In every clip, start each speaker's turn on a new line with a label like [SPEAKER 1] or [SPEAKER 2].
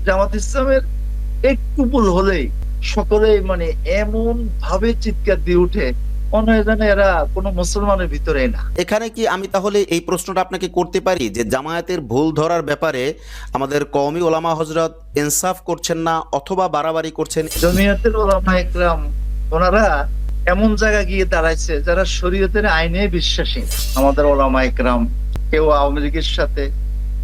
[SPEAKER 1] জামাত ইসলামের একটু ভুল হলেই সকলেই মানে এমন ভাবে চিৎকার দিয়ে উঠে, মনে হয় যেন এরা কোনো মুসলমানের ভিতরে না।
[SPEAKER 2] এখানে কি আমি তাহলে এই প্রশ্নটা আপনাকে করতে পারি যে জামায়াতের ভুল ধরার ব্যাপারে আমাদের কওমি ওলামা হযরত ইনসাফ করছেন না অথবা বাড়াবাড়ি করছেন?
[SPEAKER 1] জমিয়তের ওলামা একরাম ওনারা এমন জায়গা গিয়ে দাঁড়াইছে যারা শরীয়তের আইনে বিশ্বাসী। আমাদের ওলামা একরাম কেউ আওয়ামী লীগের সাথে,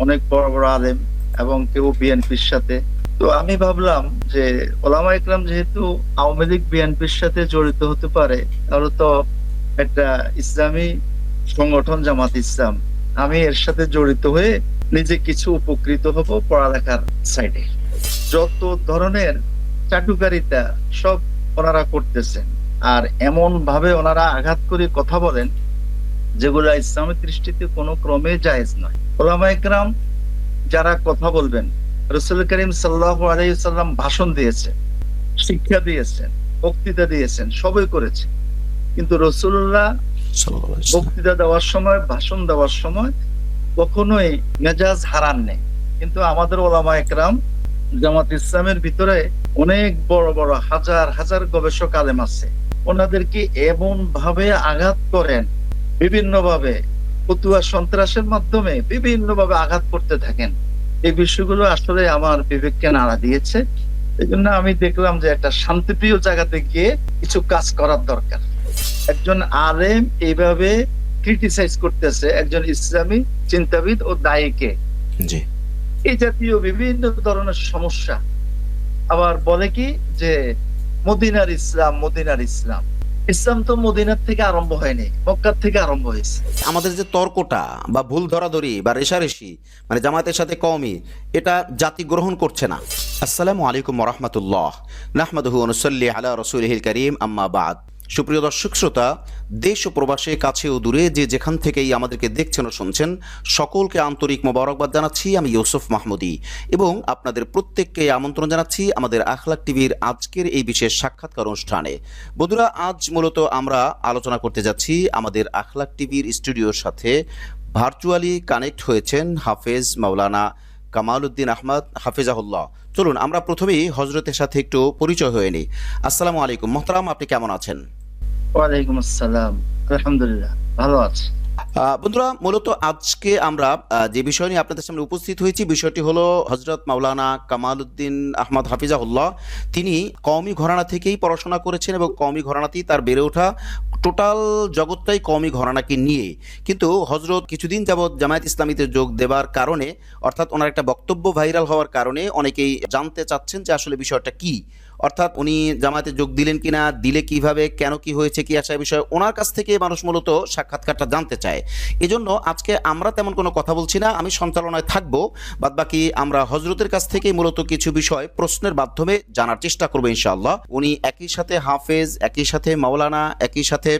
[SPEAKER 1] অনেক বড় বড় আলেম, এবং কেউ বিএনপির সাথে। তো আমি ভাবলাম যে ওলামা একরাম যেহেতু আওয়ামী লীগ বিএনপির সাথে জড়িত হতে পারে, তাহলে তো একটা ইসলামী সংগঠন জামাত ইসলাম, আমি এর সাথে জড়িত হয়ে নিজে কিছু উপকৃত হব পড়ালেখার সাইডে। যত ধরনের চাটুকারিতা সব ওনারা করতেছেন, আর এমন ভাবে ওনারা আঘাত করে কথা বলেন যেগুলা ইসলামের দৃষ্টিতে কোনো ক্রমে জায়েজ নয়। ওলামা একরাম যারা কথা বলবেন, রাসূল করিম সাল্লাল্লাহু আলাইহি ওয়াসাল্লাম ভাষণ দিয়েছেন, শিক্ষা দিয়েছেন, বক্তৃতা দিয়েছেন, সবই করেছে, কিন্তু রাসূলুল্লাহ বক্তৃতা দেওয়ার সময়, ভাষণ দেওয়ার সময় কখনোই মেজাজ হারান নেই। কিন্তু আমাদের ওলামা একরাম জামাত ইসলামের ভিতরে অনেক বড় বড় হাজার হাজার গবেষক আলেম আছে, ওনাদেরকে এমন ভাবে আঘাত করেন, বিভিন্ন ভাবে ফতুয়া সন্ত্রাসের মাধ্যমে বিভিন্ন ভাবে আঘাত করতে থাকেন। এই বিষয়গুলো আসলে আমার বিবেককে নাড়া দিয়েছে। এই জন্য আমি দেখলাম যে একটা শান্তিপ্রিয় জায়গাতে গিয়ে কিছু কাজ করার দরকার। একজন আলেম এইভাবে ক্রিটিসাইজ করতেছে একজন ইসলামী চিন্তাবিদ ও দায়ীকে,
[SPEAKER 2] জি,
[SPEAKER 1] এই জাতীয় বিভিন্ন ধরনের সমস্যা। আবার বলে কি যে মদিনার ইসলাম, মদিনার ইসলাম। ইসলাম তো মদিনার থেকে আরম্ভ হয়নি, মক্কার থেকে আরম্ভ হয়েছে।
[SPEAKER 2] আমাদের যে তর্কটা বা ভুল ধরাধরি বা রেশারেশি মানে জামায়াতের সাথে কওমি, এটা জাতি গ্রহণ করছে না। আসসালামু আলাইকুম ওয়া রাহমাতুল্লাহ, নাহমাদুহু ওয়া নুসাল্লি আলা রাসূলিহিল কারীম, আম্মা বাদ। সুপ্রিয় দর্শক শ্রোতা, দেশ ও প্রবাসে, কাছে ও দূরে যে যেখান থেকেই আমাদেরকে দেখছেন ও শুনছেন, সকলকে আন্তরিক মোবারকবাদ জানাচ্ছি। আমি ইউসুফ মাহমুদি এবং আপনাদের প্রত্যেককে আমন্ত্রণ জানাচ্ছি আমাদের আখলাক টিভির আজকের এই বিশেষ সাক্ষাৎকার অনুষ্ঠানে। বন্ধুরা, আজ মূলত আমরা আলোচনা করতে যাচ্ছি আমাদের আখলাক টিভির স্টুডিওর সাথে ভার্চুয়ালি কানেক্ট হয়েছেন হাফেজ মাওলানা কামাল উদ্দিন আহমদ হাফিজাহুল্লাহ। চলুন আমরা প্রথমেই হজরতের সাথে একটু পরিচয় হয়ে নিই। আসসালামু আলাইকুম মোহতারাম, আপনি কেমন আছেন?
[SPEAKER 1] ওয়ালাইকুম আসসালাম, আলহামদুলিল্লাহ ভালো আছি।
[SPEAKER 2] বন্ধুরা, মূলত আজকে আমরা যে বিষয় নিয়ে আপনাদের সামনে উপস্থিত হয়েছি, বিষয়টি হলো হজরত মাওলানা কামাল উদ্দিন আহমদ হাফিজাহুল্লাহ। তিনি কওমি ঘরানা থেকেই পড়াশোনা করেছেন এবং কওমি ঘরানাতেই তার বেড়ে ওঠা, টোটাল জগৎটাই কওমি ঘরানাকে নিয়ে। কিন্তু হজরত কিছুদিন যাবৎ জামায়াত ইসলামীতে যোগ দেওয়ার কারণে, অর্থাৎ ওনার একটা বক্তব্য ভাইরাল হওয়ার কারণে অনেকেই জানতে চাচ্ছেন যে আসলে বিষয়টা কি, অর্থাৎ উনি জামায়াতে যোগ দিলেন কিনা, দিলে কিভাবে, কেন, কি হয়েছে, কি আসা বিষয় ওনার কাছ থেকে মানুষ মূলত সাক্ষাৎকারটা জানতে চায়। এজন্য আজকে আমরা তেমন কোনো কথা বলছি না, আমি সঞ্চালনায় থাকবো, বাদবাকি আমরা হজরতের কাছ থেকে মূলত কিছু বিষয় প্রশ্নের মাধ্যমে জানার চেষ্টা করবো ইনশাআল্লাহ। উনি একই সাথে হাফেজ, একই সাথে মাওলানা, একই সাথে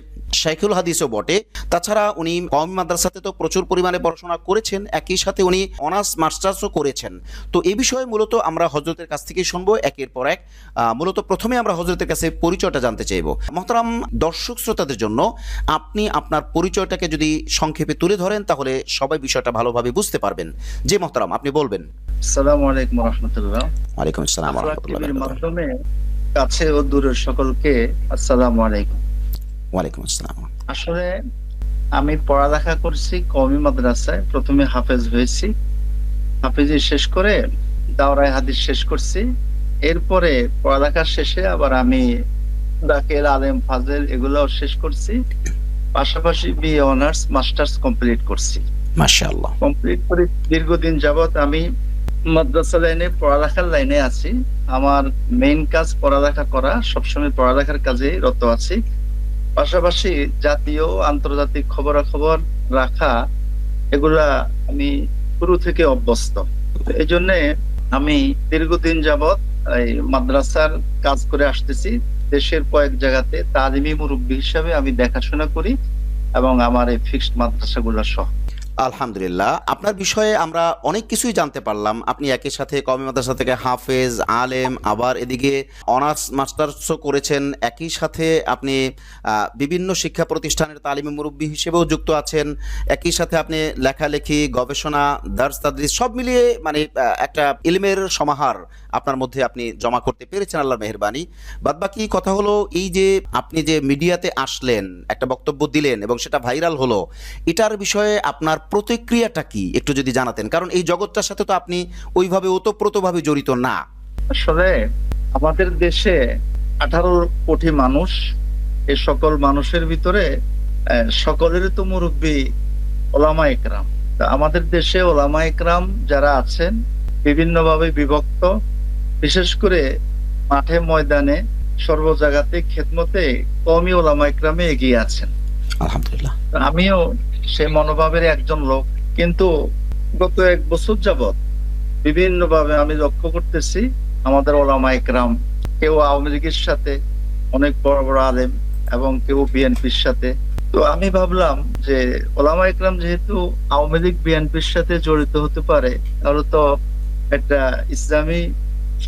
[SPEAKER 2] শাইখুল হাদিসও বটে। তাছাড়া উনি কওমি মাদ্রাসাতে তো প্রচুর পরিমাণে পড়াশোনা করেছেন, একই সাথে উনি অনার্স মাস্টার্সও করেছেন। তো এই বিষয়ে মূলত আমরা হজরতের কাছ থেকে শুনবো একের পর এক। মূলত প্রথমে আমরা হজরতের কাছে পরিচয়টা জানতে চাইবো। মোহতারাম, দর্শক শ্রোতাদের জন্য আপনি আপনার পরিচয়টাকে যদি সংক্ষেপে তুলে ধরেন তাহলে সবাই বিষয়টা ভালোভাবে বুঝতে পারবেন। জি মোহতারাম, আপনি বলবেন।
[SPEAKER 1] আসসালামু আলাইকুম ওয়া রাহমাতুল্লাহ।
[SPEAKER 2] ওয়ালাইকুম আসসালাম ওয়া রাহমাতুল্লাহি ওয়া বারাকাতুহু।
[SPEAKER 1] মাধ্যমে কাছে ও দূরের সকলকে আসসালামু আলাইকুম।
[SPEAKER 2] ওয়ালাইকুম আসসালাম।
[SPEAKER 1] আসলে আমি পড়ালেখা করছি কওমি মাদ্রাসায়, প্রথমে হাফেজ হয়েছি, হাফেজি শেষ করে দাওরায়ে হাদিস শেষ করছি। এরপরে পড়ালেখার শেষে আবার আমি দাখিল, আলেম, ফাজেল এগুলোও শেষ করছি। পাশাপাশি বিএ অনার্স মাস্টার্স কমপ্লিট করছি।
[SPEAKER 2] মাশাআল্লাহ।
[SPEAKER 1] কমপ্লিট করে দীর্ঘদিন যাবত আমি মাদ্রাসা লাইনে, পড়ালেখার লাইনে আছি। আমার মেইন কাজ পড়ালেখা করা, সবসময় পড়ালেখার কাজে রত আছি। পাশাপাশি জাতীয় আন্তর্জাতিক খবরাখবর রাখা, এগুলা আমি শুরু থেকে অভ্যস্ত। এই জন্য আমি দীর্ঘদিন যাবত এই মাদ্রাসার কাজ করে আসতেছি। দেশের কয়েক জায়গাতে তালিমি মুরব্বী হিসাবে আমি দেখাশোনা করি এবং আমার এই ফিক্সড মাদ্রাসাগুলো সহ।
[SPEAKER 2] আলহামদুলিল্লাহ, আপনার বিষয়ে আমরা অনেক কিছুই জানতে পারলাম। আপনি একই সাথে কওমি মাদ্রাসা থেকে হাফেজ, আলেম, আবার এদিকে অনার্স মাস্টার্সও করেছেন। একই সাথে আপনি বিভিন্ন শিক্ষা প্রতিষ্ঠানের তালিমি মুরব্বী হিসেবেও যুক্ত আছেন। একই সাথে আপনি লেখালেখি, গবেষণা, দার্স তাদরিস সব মিলিয়ে মানে একটা ইলমের সমাহার আপনার মধ্যে আপনি জমা করতে পেরেছেন, আল্লাহর মেহেরবানি। বাদবাকি কথা হলো, এই যে আপনি যে মিডিয়াতে আসলেন, একটা বক্তব্য দিলেন এবং সেটা ভাইরাল হলো, এটার বিষয়ে আপনার প্রতিক্রিয়াটা কি একটু যদি জানাতেন, কারণ এই জগৎটার সাথে তো আপনি ওইভাবে ওতপ্রোতভাবে জড়িত না।
[SPEAKER 1] আসলে আমাদের দেশে 18 কোটি মানুষ, এই সকল মানুষের ভিতরে সকলেরই তো মুরব্বী ওলামা একরাম। তা আমাদের দেশে ওলামা একরাম যারা আছেন বিভিন্নভাবে বিভক্ত, বিশেষ করে মাঠে ময়দানে সর্ব জায়গাতে খেদমতে কওমি ওলামা একরামে এগিয়ে আছেন।
[SPEAKER 2] আলহামদুলিল্লাহ।
[SPEAKER 1] আমিও সেই মনোভাবের একজন লোক, কিন্তু গত 1 বছর যাবৎ বিভিন্নভাবে আমি লক্ষ্য করতেছি আমাদের ওলামা একরাম, কেউ আওয়ামী লীগের সাথে, অনেক বড় বড় আলেম, এবং কেউ বিএনপির সাথে। তো আমি ভাবলাম যে ওলামা একরাম যেহেতু আওয়ামী লীগ বিএনপির সাথে জড়িত হতে পারে, তাহলে তো একটা ইসলামী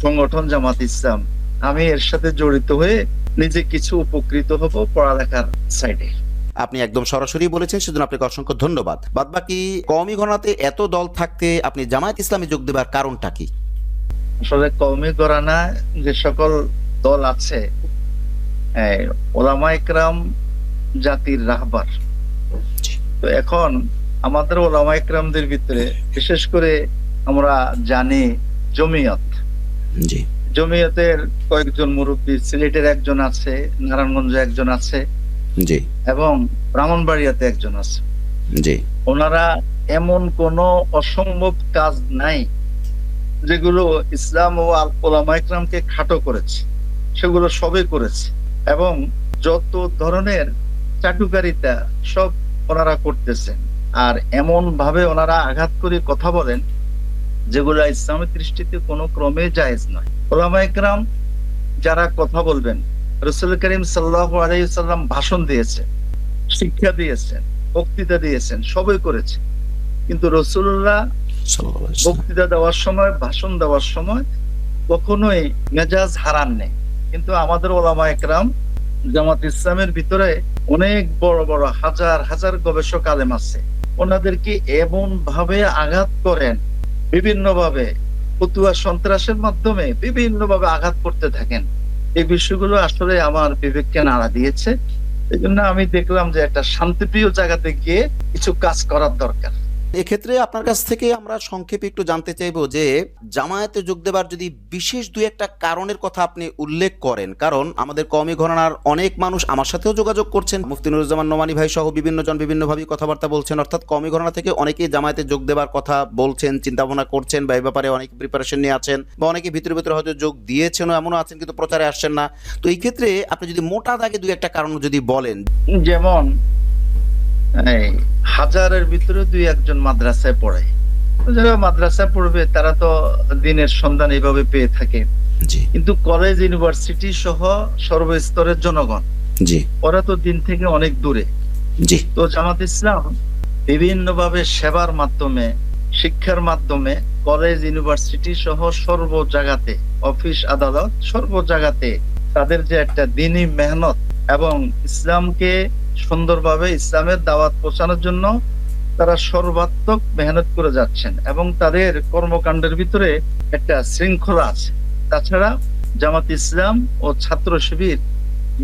[SPEAKER 1] সংগঠন জামাত ইসলাম, আমি এর সাথে জড়িত হয়ে নিজে কিছু উপকৃত হব পড়ালেখার সাইডে।
[SPEAKER 2] আপনি একদম সরাসরি বলেছেন, সেজন্য আপনাকে অসংখ্য ধন্যবাদ। বাদবাকি কওমি ঘরানাতে এত দল থাকতে আপনি জামায়াত ইসলামে যোগ দেবার কারণটা কি?
[SPEAKER 1] আসলে কওমি ঘরানা যে সকল দল আছে, ওলামা একরাম জাতির রাহবার। তো এখন আমাদের ওলামা একরামদের ভিতরে বিশেষ করে আমরা জানি জমিয়ত,
[SPEAKER 2] জি
[SPEAKER 1] জমিয়তের কয়েকজন মুরব্বী, সিলেটের একজন আছে, নারায়ণগঞ্জে একজন আছে,
[SPEAKER 2] জি
[SPEAKER 1] এবং ব্রাহ্মণবাড়িয়াতে একজন আছে।
[SPEAKER 2] জি
[SPEAKER 1] ওনারা এমন কোন অসম্ভব কাজ নাই যেগুলো ইসলাম ও ওলামা একরামকে খাটো করেছে, সেগুলো সবই করেছে। এবং যত ধরনের চাটুকারিতা সব ওনারা করতেছেন, আর এমন ভাবে ওনারা আঘাত করে কথা বলেন যেগুলো ইসলামের দৃষ্টিতে কোনো ক্রমে জায়েজ নয়। ওলামা একরাম যারা কথা বলবেন, রাসূল করিম সাল্লাল্লাহু আলাইহি ওয়াসাল্লাম ভাষণ দিয়েছেন, শিক্ষা দিয়েছেন, বক্তৃতা দিয়েছেন, সবই করেছে, কিন্তু রাসূলুল্লাহ বক্তৃতা দেওয়ার সময়, ভাষণ দেওয়ার সময় কখনোই মেজাজ হারান নেই। কিন্তু আমাদের ওলামা একরাম জামাত ইসলামের ভিতরে অনেক বড় বড় হাজার হাজার গবেষক আলেম আছে, ওনাদেরকে এমন ভাবে আঘাত করেন, বিভিন্ন ভাবে ফতুয়া সন্ত্রাসের মাধ্যমে বিভিন্ন ভাবে আঘাত করতে থাকেন। এই বিষয়গুলো আসলে আমার বিবেককে নাড়া দিয়েছে। এই জন্য আমি দেখলাম যে একটা শান্তিপ্রিয় জায়গাতে গিয়ে কিছু কাজ করার দরকার।
[SPEAKER 2] এক্ষেত্রে আপনার কাছ থেকে আমরা সংক্ষেপে একটু জানতে চাইবো যে জামায়াতে যোগ দেবার যদি বিশেষ দুই একটা কারণের কথা আপনি উল্লেখ করেন, কারণ আমাদের কওমি ঘরানার অনেক মানুষ আমার সাথেও যোগাযোগ করছেন, মুফতি নুরুজ্জামান নোমানী ভাই সহ বিভিন্ন জন বিভিন্নভাবে কথাবার্তা বলছেন, অর্থাৎ কওমি ঘরানা থেকে অনেকেই জামায়াতে যোগ দেবার কথা বলছেন, চিন্তা ভাবনা করছেন, বা এই ব্যাপারে অনেক প্রিপারেশন নিয়ে আছেন, বা অনেকে ভিতরে ভিতরে হয়তো যোগ দিয়েছেনও, এমনও আছেন কিন্তু প্রচারে আসছেন না। তো এই ক্ষেত্রে আপনি যদি মোটা দাগে দুই একটা কারণ যদি বলেন।
[SPEAKER 1] যেমন হাজারের ভিতরে 2-1 মাদ্রাসায় পড়ায়, যারা মাদ্রাসায় পড়বে তারা তো দিনের সন্ধান এইভাবে পেয়ে থাকে, কিন্তু কলেজ, ইউনিভার্সিটি সহ সর্বস্তরের জনগণ,
[SPEAKER 2] জি
[SPEAKER 1] ওরা তো দিন থেকে অনেক দূরে।
[SPEAKER 2] জি
[SPEAKER 1] তো জামাত ইসলাম বিভিন্ন ভাবে সেবার মাধ্যমে, শিক্ষার মাধ্যমে কলেজ, ইউনিভার্সিটি সহ সর্ব জায়গাতে, অফিস আদালত সর্ব জায়গাতে তাদের যে একটা দিনী মেহনত এবং ইসলামকে সুন্দরভাবে ইসলামের দাওয়াত পৌঁছানোর জন্য তারা সর্বাত্মক মেহনত করে যাচ্ছেন, এবং তাদের কর্মকাণ্ডের ভিতরে একটা শৃঙ্খলা আছে। তাছাড়া জামাত ইসলাম ও ছাত্র শিবির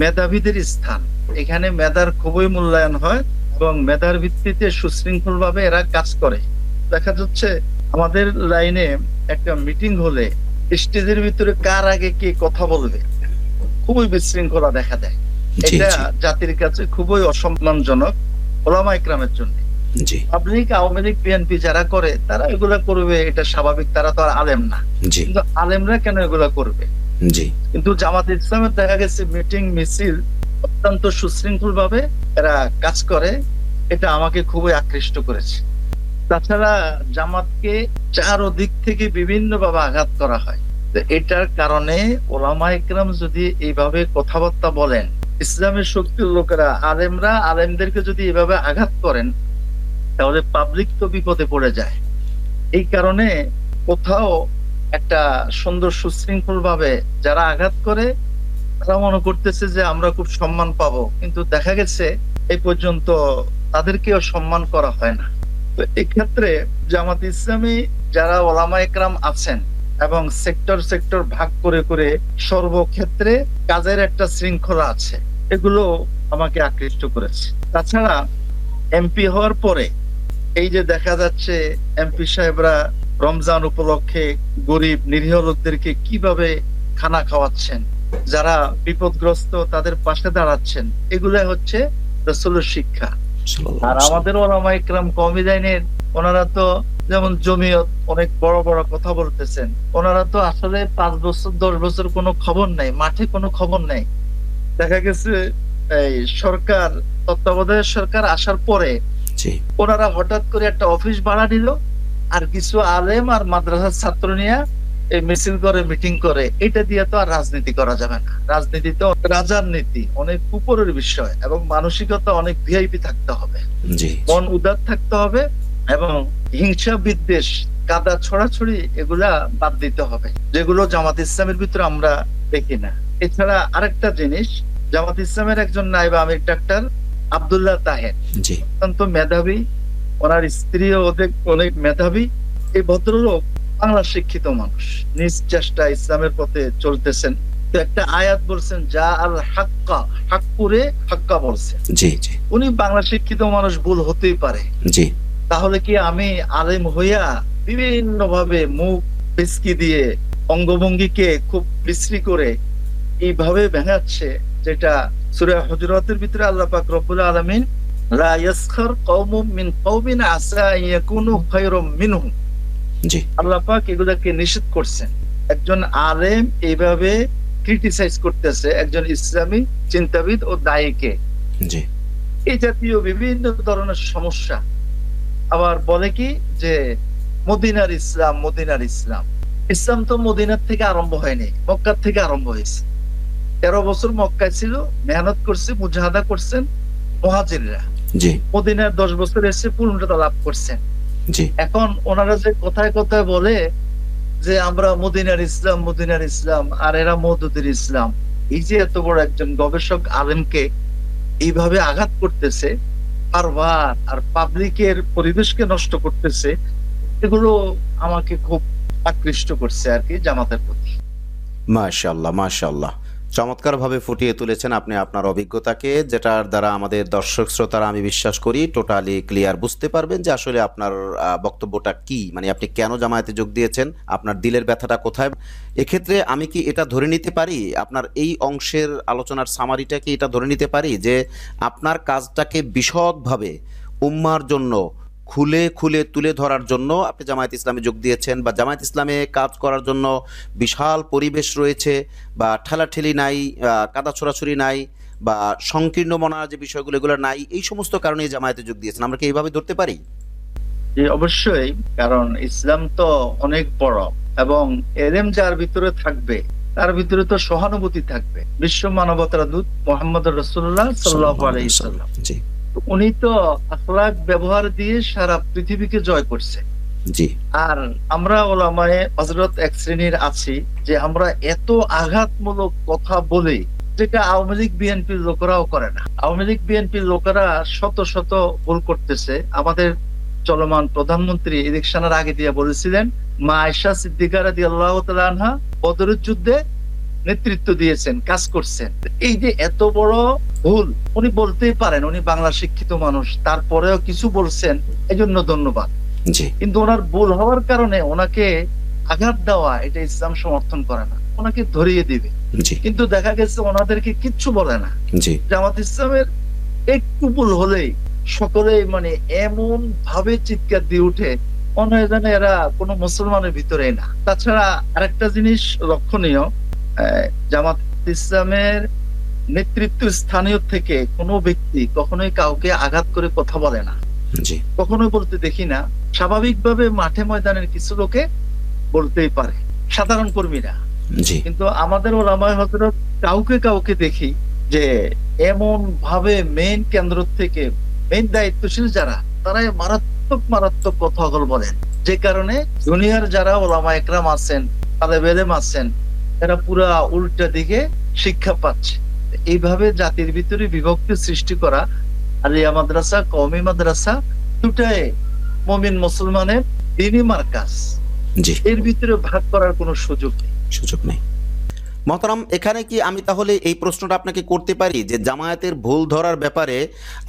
[SPEAKER 1] মেধাবীদের স্থান, এখানে মেধার খুবই মূল্যায়ন হয় এবং মেধার ভিত্তিতে সুশৃঙ্খল ভাবে এরা কাজ করে। দেখা যাচ্ছে আমাদের লাইনে একটা মিটিং হলে স্টেজের ভিতরে কার আগে কে কথা বলবে, খুবই বিশৃঙ্খলা দেখা দেয়। এটা জাতির কাছে খুবই অসম্মানজনক ওলামা একরামের জন্য। পাবলিক, আওয়ামী লীগ, বিএনপি যারা করে তারা এগুলা করবে, এটা স্বাভাবিক, তারা তো আর আলেম না, কিন্তু আলেমরা কেন এগুলা করবে? কিন্তু জামাত ইসলামের দেখা গেছে মিটিং, মিছিল অত্যন্ত সুশৃঙ্খল ভাবে এরা কাজ করে, এটা আমাকে খুবই আকৃষ্ট করেছে। তাছাড়া জামাতকে চারো দিক থেকে বিভিন্ন ভাবে আঘাত করা হয়। এটার কারণে ওলামা একরাম যদি এইভাবে কথাবার্তা বলেন, ইসলামের শক্তির লোকেরা, আলেমরা আলেমদেরকে যদি এইভাবে আঘাত করেন, তাহলে পাবলিক তো বিপদে পড়ে যায়। এই কারণে কোথাও একটা সুন্দর সুশৃঙ্খল ভাবে যারা আঘাত করে তারা মনে করতেছে যে আমরা খুব সম্মান পাবো, কিন্তু দেখা গেছে এই পর্যন্ত তাদেরকেও সম্মান করা হয় না। তো এক্ষেত্রে জামাত ইসলামী যারা ওলামা একরাম আছেন এবং সেক্টর সেক্টর ভাগ করে করে সর্বক্ষেত্রে কাজের একটা শৃঙ্খলা আছে, এগুলো আমাকে আকৃষ্ট করেছে। তাছাড়া এমপি হওয়ার পরে এই যে দেখা যাচ্ছে এমপি সাহেবরা রমজান উপলক্ষে গরিব নিরীহ লোকদেরকে কিভাবে খানা খাওয়াচ্ছেন, যারা বিপদগ্রস্ত তাদের পাশে দাঁড়াচ্ছেন, এগুলো হচ্ছে রাসূলের শিক্ষা। আর আমাদের ওলামা ইকরাম কওমি লাইনের ওনারা তো যেমন জমিয়ত অনেক বড় বড় কথা বলতেছেন, ওনারা তো আসলে 5 বছর 10 বছর কোনো খবর নাই, মাঠে কোনো খবর নাই। দেখা গেছে এই সরকার তত্ত্বাবধায়ক সরকার আসার পরে ওনারা হঠাৎ করে একটা অফিস ভাড়া নিল, আর কিছু আলেম আর মাদ্রাসার ছাত্র নিয়ে এই মিছিল করে মিটিং করে। এটা দিয়ে তো আর রাজনীতি করা যাবে না। রাজনীতি তো রাজার নীতি, অনেক উপরের বিষয়, এবং মানসিকতা অনেক ভিআইপি থাকতে হবে, মন উদার থাকতে হবে, এবং হিংসা বিদ্বেষ কাদা ছড়াছড়ি এগুলা বাদ দিতে হবে, যেগুলো জামাত ইসলামের ভিতরে আমরা দেখি না। এছাড়া আরেকটা জিনিস, জামাত ইসলামের একজন নায়েব আমির ডাক্তার আব্দুল্লাহ তাহের অত্যন্ত মেধাবী, ওনার স্ত্রীও অনেক মেধাবী। এই ভদ্রলোক বাংলা শিক্ষিত মানুষ, নিজ চেষ্টা ইসলামের পথে চলতেছেন। তো একটা আয়াত বলছেন, যা আল হাক্কা, হাক্কুরে হাক্কা বলছেন। উনি বাংলা শিক্ষিত মানুষ, ভুল হতেই পারে। তাহলে কি আমি আলেম হইয়া বিভিন্ন ভাবে মুখ পিচকি দিয়ে অঙ্গভঙ্গিকে খুব বিশ্রী করে এইভাবে ভেঙাচ্ছে, যেটা সূরা হুজুরাতের ভিতরে আল্লাহ পাক রব্বুল আলামিন লা ইয়াসখার কওমুম মিন কওমিন আসা আন ইয়াকুনু খায়রাম মিনহুম, আল্লাহ পাক এগুলাকে নিষেধ করছেন। একজন আলেম এইভাবে ক্রিটিসাইজ করতেছে একজন ইসলামী চিন্তাবিদ ও দায়ীকে, এই জাতীয় বিভিন্ন ধরনের সমস্যা। আবার বলে কি যে মদিনার ইসলাম, মদিনার ইসলাম। ইসলাম তো মদিনার থেকে আরম্ভ হয়নি, মক্কার থেকে আরম্ভ হয়েছে। 13 বছর মক্কায় ছিল, মেহনত করছে, মুজাহাদা করছেন মুহাজিররা। মদিনার 10 বছর এসে পূর্ণতা লাভ করছেন। এখন ওনারা যে কথায় কথায় বলে যে আমরা মদিনার ইসলাম, মদিনার ইসলাম, আর এরা মওদুদের ইসলাম, এই যে এত বড় একজন গবেষক আলেমকে এইভাবে আঘাত করতেছে বারবার, আর পাবলিকের পরিবেশকে নষ্ট করতেছে, এগুলো আমাকে খুব আকৃষ্ট করছে আর কি জামাতের প্রতি।
[SPEAKER 2] মাশাআল্লাহ, মাশাআল্লাহ, চমৎকার ভাবে ফুটিয়ে তুলেছেন আপনি আপনার অভিজ্ঞতাকে, যেটার দ্বারা আমাদের দর্শক শ্রোতারা আমি বিশ্বাস করি টোটালি ক্লিয়ার বুঝতে পারবেন যে আসলে আপনার বক্তব্যটা কি, মানে আপনি কেন জামায়াতে যোগ দিয়েছেন, আপনার দিলের ব্যথাটা কোথায়। এক্ষেত্রে আমি কি এটা ধরে নিতে পারি, আপনার এই অংশের আলোচনার সামারিটা কি এটা ধরে নিতে পারি যে আপনার কাজটাকে বিশদভাবে উম্মার জন্য খুলে খুলে তুলে ধরার জন্য আপনি জামায়াত ইসলামে যোগ দিয়েছেন, বা জামায়াত ইসলামে কাজ করার জন্য বিশাল পরিবেশ রয়েছে, বা ঠেলাঠেলি নাই, কাদা ছোড়াছুরি নাই, বা সংকীর্ণ মনার যে বিষয়গুলো এগুলো নাই, এই সমস্ত কারণে জামায়াতে যোগ দিয়েছেন, আমরা কি এইভাবে ধরতে পারি?
[SPEAKER 1] জি অবশ্যই, কারণ ইসলাম তো অনেক বড়, এবং এলেম যার ভিতরে থাকবে তার ভিতরে তো সহানুভূতি থাকবে। বিশ্ব মানবতার দূত মুহাম্মদুর রাসূলুল্লাহ সাল্লাল্লাহু আলাইহি ওয়াসাল্লাম, উনি তো আখলাক ব্যবহার দিয়ে সারা পৃথিবীকে জয় করছে। আর আমরা ওলামায়ে হযরত এক শ্রেণীর আছি যে আমরা এত আঘাতমূলক কথা বলি, যেটা আওয়ামী লীগ বিএনপির লোকেরাও করে না। আওয়ামী লীগ বিএনপির লোকেরা শত শত ভুল করতেছে। আমাদের চলমান প্রধানমন্ত্রী ইলেকশনের আগে দিয়ে বলেছিলেন, মা আয়েশা সিদ্দিকা রাদিয়াল্লাহু তাআলা আনহা বদরের যুদ্ধে নেতৃত্ব দিয়েছেন, কাজ করছেন। এই যে এত বড় ভুল উনি বলতেই পারেন, উনি বাংলা শিক্ষিত মানুষ, তারপরেও কিছু বলছেন, এই জন্য ধন্যবাদ। কিন্তু ওনার ভুল হওয়ার কারণে ওনাকে আঘাত দেওয়া, এটা ইসলাম সমর্থন করে না, ওনাকে ধরিয়ে দিবে। কিন্তু দেখা গেছে ওনাদেরকে কিচ্ছু বলে না। জামাত ইসলামের একটু ভুল হলেই সকলেই মানে এমন ভাবে চিৎকার দিয়ে উঠে, মনে হয় যেন এরা কোনো মুসলমানের ভিতরে না। তাছাড়া আরেকটা জিনিস লক্ষণীয়, জামাত ইসলামের নেতৃত্ব স্থানীয় থেকে কোনো ব্যক্তি কখনোই কাউকে আঘাত করে কথা বলে না, কখনোই বলতে দেখি না। স্বাভাবিকভাবে মাঠে ময়দানের কিছু লোকে বলতেই পারে, সাধারণ কর্মীরা। কিন্তু আমাদের ওলামায়ে হযরত কাউকে কাউকে দেখি যে এমন ভাবে মেইন কেন্দ্র থেকে, মেইন দায়িত্বশীল যারা, তারাই মারাত্মক কথাগুলো বলেন, যে কারণে দুনিয়ার যারা ওলামা একরাম আছেন, তালেব ইলম আছেন, এরা পুরা উল্টা দিকে শিক্ষা পাচ্ছে। এইভাবে জাতির ভিতরে বিভক্তি সৃষ্টি করা, আলিয়া মাদ্রাসা, কওমি মাদ্রাসা দুটাই মুমিন মুসলমানের দ্বীনি মার্কাজ,
[SPEAKER 2] জি,
[SPEAKER 1] এর ভিতরে ভাগ করার কোনো সুযোগ নেই।
[SPEAKER 2] মহতারাম, এখানে কি আমি তাহলে এই প্রশ্নটা আপনাকে করতে পারি যে জামায়াতের ভুল ধরার ব্যাপারে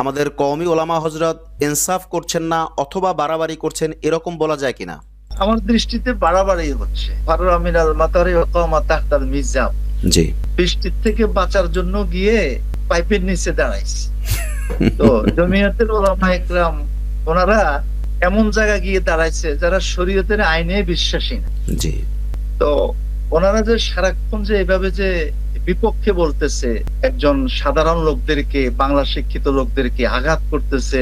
[SPEAKER 2] আমাদের কওমি ওলামা হযরত ইনসাফ করছেন না অথবা বাড়াবাড়ি করছেন, এরকম বলা যায় কিনা?
[SPEAKER 1] আমার দৃষ্টিতে বাড়াবাড়ি হচ্ছে। ফারুরা মিনাল মাতারি ওয়া কামা তাহতাল মিজাব,
[SPEAKER 2] জি,
[SPEAKER 1] বৃষ্টির থেকে বাঁচার জন্য গিয়ে পাইপের নিচে দাঁড়াইছে। তো জমিয়তের ওলামা একরাম ওনারা এমন জায়গা গিয়ে দাঁড়াইছে যারা শরীয়তের আইনে বিশ্বাসী না।
[SPEAKER 2] জি,
[SPEAKER 1] তো ওনারা যে সারাক্ষণ যে এভাবে যে বিপক্ষে বলতেছে, একজন সাধারণ লোকদেরকে, বাংলা শিক্ষিত লোকদেরকে আঘাত করতেছে,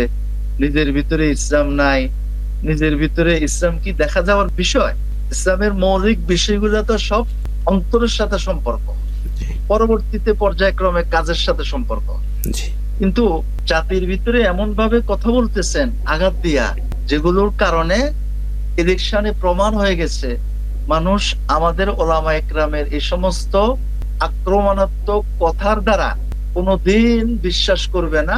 [SPEAKER 1] নিজের ভিতরে ইসলাম নাই, নিজের ভিতরে ইসলাম কি দেখা যাওয়ার বিষয়? ইসলামের মৌলিক বিষয়গুলো তো সব অন্তরের সাথে সম্পর্ক, পরবর্তীতে পর্যায়ক্রমে কাজের সাথে সম্পর্ক।
[SPEAKER 2] জি,
[SPEAKER 1] কিন্তু জাতির ভিতরে এমন ভাবে কথা বলতেছেন আঘাত দিয়া, যেগুলোর কারণে ইলেকশনে প্রমাণ হয়ে গেছে মানুষ আমাদের ওলামা একরামের এই সমস্ত আক্রমণাত্মক কথার দ্বারা কোনোদিন বিশ্বাস করবে না।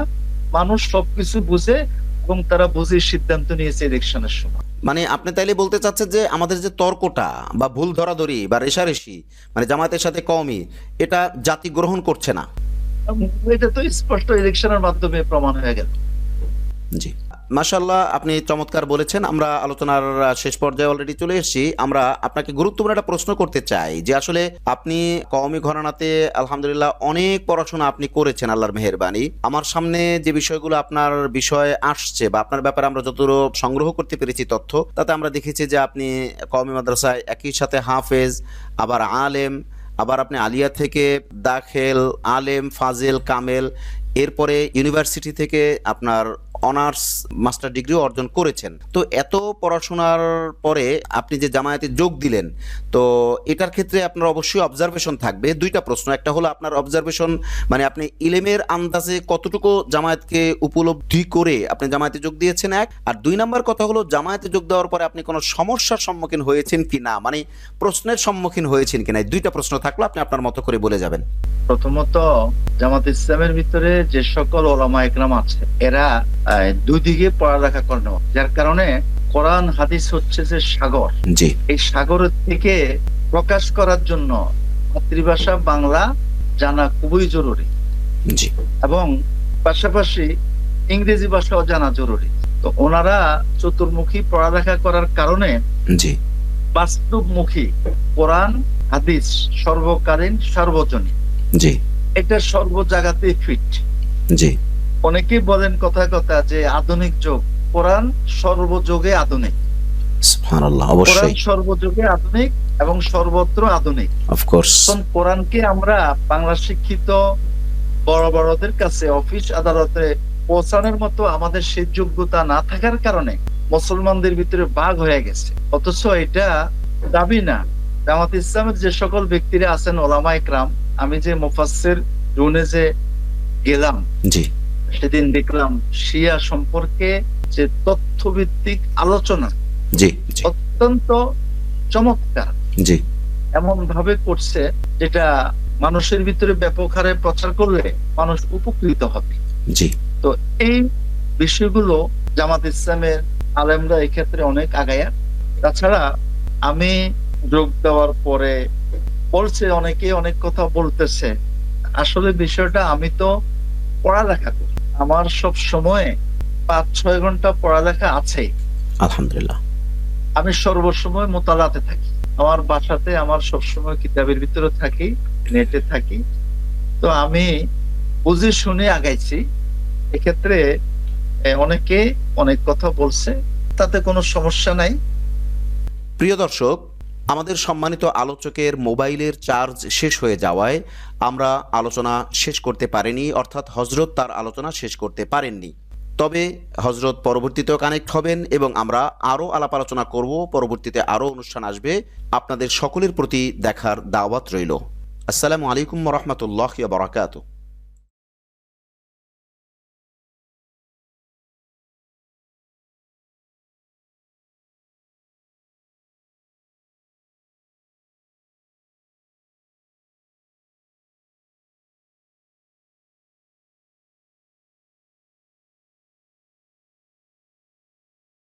[SPEAKER 1] মানুষ সবকিছু বুঝে এবং তারা বুঝে সিদ্ধান্ত নিয়েছে ইলেকশনের সময়।
[SPEAKER 2] মানে আপনি তাইলে বলতে চাচ্ছেন যে আমাদের যে তর্কটা বা ভুল ধরাধরি বা রেশারেশি, মানে জামায়াতের সাথে কওমি, এটা জাতি গ্রহণ করছে না।
[SPEAKER 1] এটা তো স্পষ্ট ইলেকশনের মাধ্যমে প্রমাণ হয়ে গেল।
[SPEAKER 2] জি, মাশাআল্লাহ, আপনি চমৎকার বলেছেন। আমরা আলোচনার শেষ পর্যায়ে অলরেডি চলে এসেছি। আমরা আপনাকে গুরুত্বপূর্ণ একটা প্রশ্ন করতে চাই যে আসলে আপনি কওমি ঘরানাতে আলহামদুলিল্লাহ অনেক পড়াশোনা আপনি করেছেন, আল্লাহর মেহেরবানি। আমার সামনে যে বিষয়গুলো আপনার বিষয় আসছে বা আপনার ব্যাপারে আমরা যতটুকু সংগ্রহ করতে পেরেছি তথ্য, তাতে আমরা দেখেছি যে আপনি কওমি মাদ্রাসায় একই সাথে হাফেজ, আবার আলেম, আবার আপনি আলিয়া থেকে দাখিল, আলেম, ফাজিল, কামেল, এরপরে ইউনিভার্সিটি থেকে আপনার অনার্স মাস্টার ডিগ্রিও অর্জন করেছেন। তো এত পড়াশোনার পরে আপনি যে জামায়াতে যোগ দিলেন, তো এটার ক্ষেত্রে আপনার অবশ্যই অবজারভেশন থাকবে। দুইটা প্রশ্ন, একটা হলো আপনার অবজারভেশন, মানে আপনি ইলমের আন্দাজে কতটুকু জামায়াতকে উপলব্ধি করে আপনি জামায়াতে যোগ দিয়েছেন, এক। আর দুই নাম্বার কথা হলো জামায়াতে যোগ দেওয়ার পরে আপনি কোনো সমস্যার সম্মুখীন হয়েছেন কিনা, মানে প্রশ্নের সম্মুখীন হয়েছেন কিনা। এই দুইটা প্রশ্ন থাকলো, আপনি আপনার মতো করে বলে যাবেন।
[SPEAKER 1] প্রথমত, জামাত ইসলামের ভিতরে যে সকল ওলামা একরাম আছে, এরা দুই দিকে পড়ালেখা করেন, যার কারণে কোরআন হাদিস হচ্ছে যে সাগর।
[SPEAKER 2] জি,
[SPEAKER 1] এই সাগরের থেকে প্রকাশ করার জন্য মাতৃভাষা বাংলা জানা খুবই জরুরি,
[SPEAKER 2] জি,
[SPEAKER 1] এবং পাশাপাশি ইংরেজি ভাষাও জানা জরুরি। তো ওনারা চতুর্মুখী পড়ালেখা করার কারণে
[SPEAKER 2] জি,
[SPEAKER 1] বাস্তবমুখী কোরআন হাদিস সর্বকালীন সার্বজনীন,
[SPEAKER 2] জি,
[SPEAKER 1] এটা সর্ব জায়গাতে ফিট।
[SPEAKER 2] জি,
[SPEAKER 1] অনেকেই বলেন কথা কথা যে আধুনিক যুগ, কোরআন সর্বযুগে আধুনিক।
[SPEAKER 2] সুবহানাল্লাহ,
[SPEAKER 1] কোরআন
[SPEAKER 2] অবশ্যই,
[SPEAKER 1] সর্বযুগে আধুনিক এবং সর্বত্র আধুনিক।
[SPEAKER 2] অফকোর্স।
[SPEAKER 1] কোরআনকে আমরা বাংলা শিক্ষিত বড় বড়দের কাছে অফিস আদালতে পৌঁছানোর মতো আমাদের সেই যোগ্যতা না থাকার কারণে মুসলমানদের ভিতরে ভাগ হয়ে গেছে। অথচ এটা দাবি না। জামাত ইসলামের যে সকল ব্যক্তিরা আছেন ওলামা একরাম, আমি যে মুফাসসির রুনে যে গেলাম,
[SPEAKER 2] জি,
[SPEAKER 1] সেদিন দেখলাম শিয়া সম্পর্কে যে তথ্যভিত্তিক আলোচনা
[SPEAKER 2] জি, জি,
[SPEAKER 1] অত্যন্ত চমৎকার,
[SPEAKER 2] জি,
[SPEAKER 1] এমন ভাবে করছে যেটা মানুষের ভিতরে ব্যাপক হারে প্রচার করলে মানুষ উপকৃত হবে।
[SPEAKER 2] জি,
[SPEAKER 1] তো এই বিষয়গুলো জামাত ইসলামের আলেমরা এই ক্ষেত্রে অনেক আগায়া। তাছাড়া আমি যোগ দেওয়ার পরে বলছে, অনেকে অনেক কথা বলতেছে, আসলে বিষয়টা আমি তো পড়ালেখা করি, আমার সব সময় 5-6 ঘন্টা পড়ালেখা আছেই।
[SPEAKER 2] আলহামদুলিল্লাহ।
[SPEAKER 1] আমি সর্বসময় মোতালাতে থাকি, আমার বাসাতে আমার সবসময় কিতাবের ভিতরে থাকি, নেটে থাকি। তো আমি বুঝে শুনে আগাইছি। এক্ষেত্রে অনেকে অনেক কথা বলছে, তাতে কোনো সমস্যা নাই।
[SPEAKER 2] প্রিয় দর্শক, আমাদের সম্মানিত আলোচকের মোবাইলের চার্জ শেষ হয়ে যাওয়ায় আমরা আলোচনা শেষ করতে পারিনি, অর্থাৎ হজরত তার আলোচনা শেষ করতে পারেননি। তবে হজরত পরবর্তীতেও কানেক্ট হবেন এবং আমরা আরও আলাপ আলোচনা করব, পরবর্তীতে আরও অনুষ্ঠান আসবে। আপনাদের সকলের প্রতি দেখার দাওয়াত রইল। আসসালামু আলাইকুম ওয়া রাহমাতুল্লাহি ওয়া বারাকাতুহু।